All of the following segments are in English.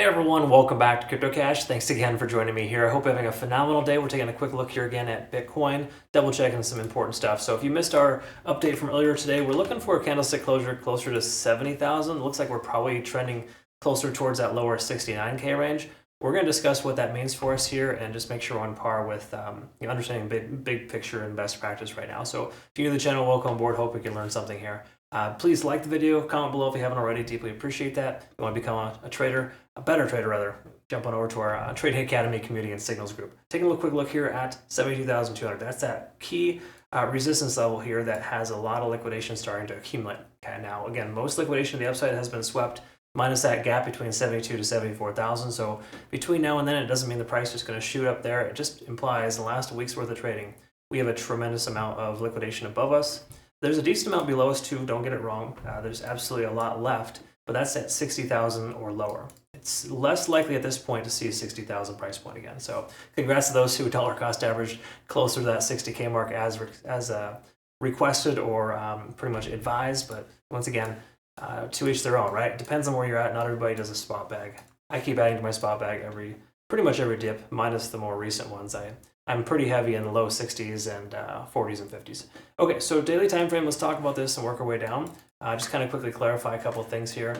Hey everyone, welcome back to CryptoCache. Thanks again for joining me here. I hope you're having a phenomenal day. We're taking a quick look here again at Bitcoin, double checking some important stuff. So if you missed our update from earlier today, we're looking for a candlestick closure closer to 70,000. Looks like we're probably trending closer towards that lower 69K range. We're going to discuss what that means for us here and just make sure we're on par with understanding big picture and best practice right now. So if you're new to the channel, welcome aboard. Hope we can learn something here. Please like the video, comment below if you haven't already. Deeply appreciate that. If you want to become a trader, a better trader rather, jump on over to our Trading Academy community and signals group. Taking a quick look here at 72,200. That's that key resistance level here that has a lot of liquidation starting to accumulate. Okay, now again, most liquidation to the upside has been swept, minus that gap between 72 to 74,000. So between now and then, it doesn't mean the price is going to shoot up there. It just implies the last week's worth of trading, we have a tremendous amount of liquidation above us. There's a decent amount below us too, don't get it wrong. There's absolutely a lot left, but that's at 60,000 or lower. It's less likely at this point to see a 60,000 price point again. So congrats to those who dollar cost averaged closer to that 60K mark as requested or pretty much advised. But once again, to each their own, right? Depends on where you're at. Not everybody does a spot bag. I keep adding to my spot bag pretty much every dip, minus the more recent ones. I'm pretty heavy in the low 60s and 40s and 50s. Okay, so daily time frame, let's talk about this and work our way down. Just kind of quickly clarify a couple of things here.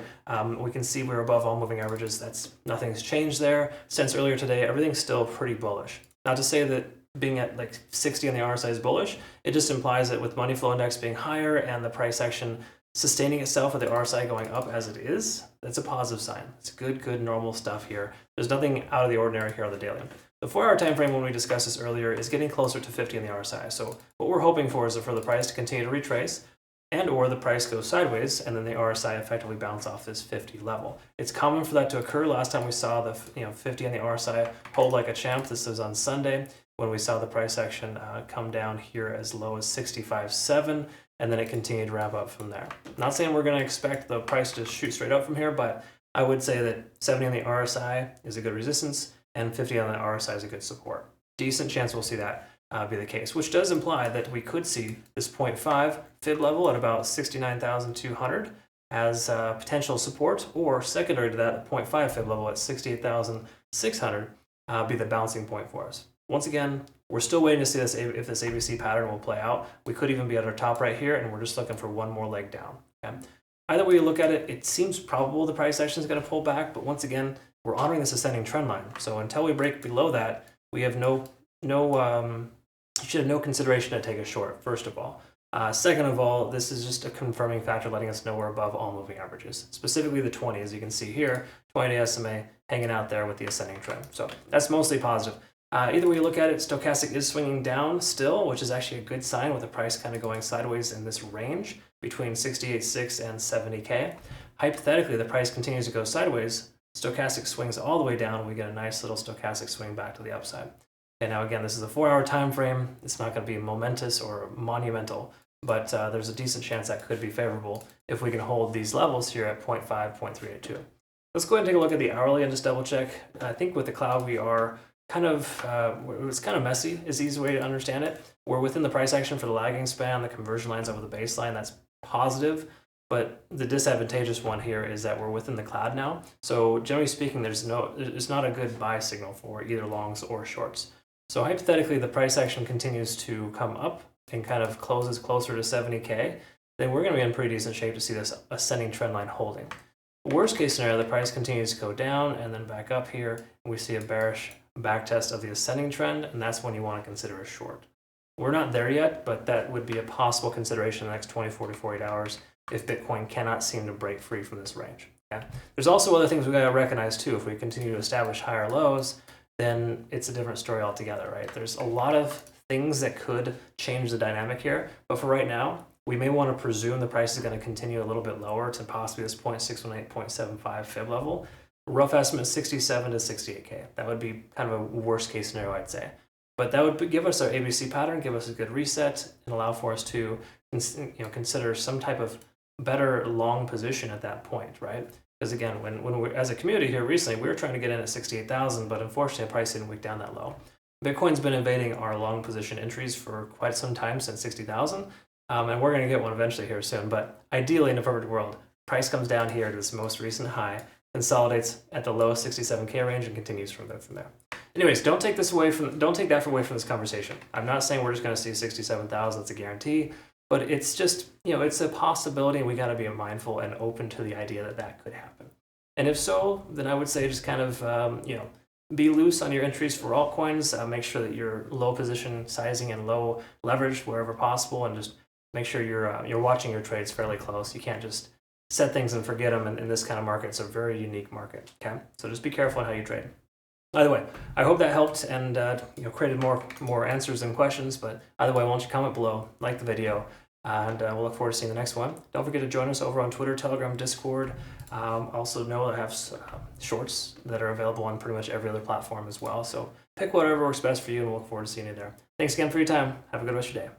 We can see we're above all moving averages. Nothing's changed there. Since earlier today, everything's still pretty bullish. Not to say that being at like 60 on the RSI is bullish. It just implies that with money flow index being higher and the price action sustaining itself with the RSI going up as it is, that's a positive sign. It's good, normal stuff here. There's nothing out of the ordinary here on the daily. The 4-hour time frame, when we discussed this earlier, is getting closer to 50 on the RSI. So what we're hoping for is for the price to continue to retrace, and or the price goes sideways, and then the RSI effectively bounce off this 50 level. It's common for that to occur. Last time we saw the 50 on the RSI hold like a champ. This was on Sunday when we saw the price action come down here as low as 65.7, and then it continued to ramp up from there. Not saying we're going to expect the price to shoot straight up from here, but I would say that 70 on the RSI is a good resistance, and 50 on the RSI is a good support. Decent chance we'll see that be the case, which does imply that we could see this 0.5 fib level at about 69,200 as potential support, or secondary to that, 0.5 fib level at 68,600 be the bouncing point for us. Once again, we're still waiting to see if this ABC pattern will play out. We could even be at our top right here, and we're just looking for one more leg down. Okay? Either way you look at it, it seems probable the price action is going to pull back, but once again, we're honoring this ascending trend line. So until we break below that, we have you should have no consideration to take a short, first of all. Second of all, this is just a confirming factor letting us know we're above all moving averages, specifically the 20, as you can see here, 20-day SMA hanging out there with the ascending trend. So that's mostly positive. Either way you look at it, stochastic is swinging down still, which is actually a good sign with the price kind of going sideways in this range between 68.6 and 70K. Hypothetically, the price continues to go sideways, stochastic swings all the way down, and we get a nice little stochastic swing back to the upside. Okay, now again, this is a 4-hour time frame. It's not going to be momentous or monumental, but there's a decent chance that could be favorable if we can hold these levels here at 0.5, 0.382. Let's go ahead and take a look at the hourly and just double check. I think with the cloud, we are kind of, it's kind of messy is the easy way to understand it. We're within the price action for the lagging span, the conversion lines over the baseline, that's positive. But the disadvantageous one here is that we're within the cloud now. So generally speaking, it's not a good buy signal for either longs or shorts. So hypothetically, the price action continues to come up and kind of closes closer to 70K, then we're going to be in pretty decent shape to see this ascending trend line holding. Worst case scenario, the price continues to go down and then back up here, and we see a bearish backtest of the ascending trend, and that's when you want to consider a short. We're not there yet, but that would be a possible consideration in the next 24 to 48 hours if Bitcoin cannot seem to break free from this range. Okay? There's also other things we got to recognize too. If we continue to establish higher lows, then it's a different story altogether, right? There's a lot of things that could change the dynamic here, but for right now, we may want to presume the price is going to continue a little bit lower to possibly this 0.618, 0.75 fib level. Rough estimate 67 to 68K. That would be kind of a worst case scenario, I'd say. But that would give us our ABC pattern, give us a good reset, and allow for us to consider some type of better long position at that point, right? Because again, when we're, as a community here recently, we were trying to get in at 68,000, but unfortunately, the price didn't weak down that low. Bitcoin's been invading our long position entries for quite some time, since 60,000, and we're going to get one eventually here soon. But ideally, in a perfect world, price comes down here to this most recent high, consolidates at the low 67K range and continues from there. Anyways, don't take that away from this conversation. I'm not saying we're just going to see 67,000. It's a guarantee, but it's just, it's a possibility, and we got to be mindful and open to the idea that that could happen. And if so, then I would say just kind of, be loose on your entries for altcoins. Make sure that you're low position sizing and low leverage wherever possible, and just make sure you're watching your trades fairly close. You can't just set things and forget them. In this kind of market, it's a very unique market. Okay, so just be careful on how you trade. Either way, I hope that helped and created more answers and questions. But either way, why don't you comment below, like the video, and we'll look forward to seeing the next one. Don't forget to join us over on Twitter, Telegram, Discord. Also know that I have shorts that are available on pretty much every other platform as well. So pick whatever works best for you, and we'll look forward to seeing you there. Thanks again for your time. Have a good rest of your day.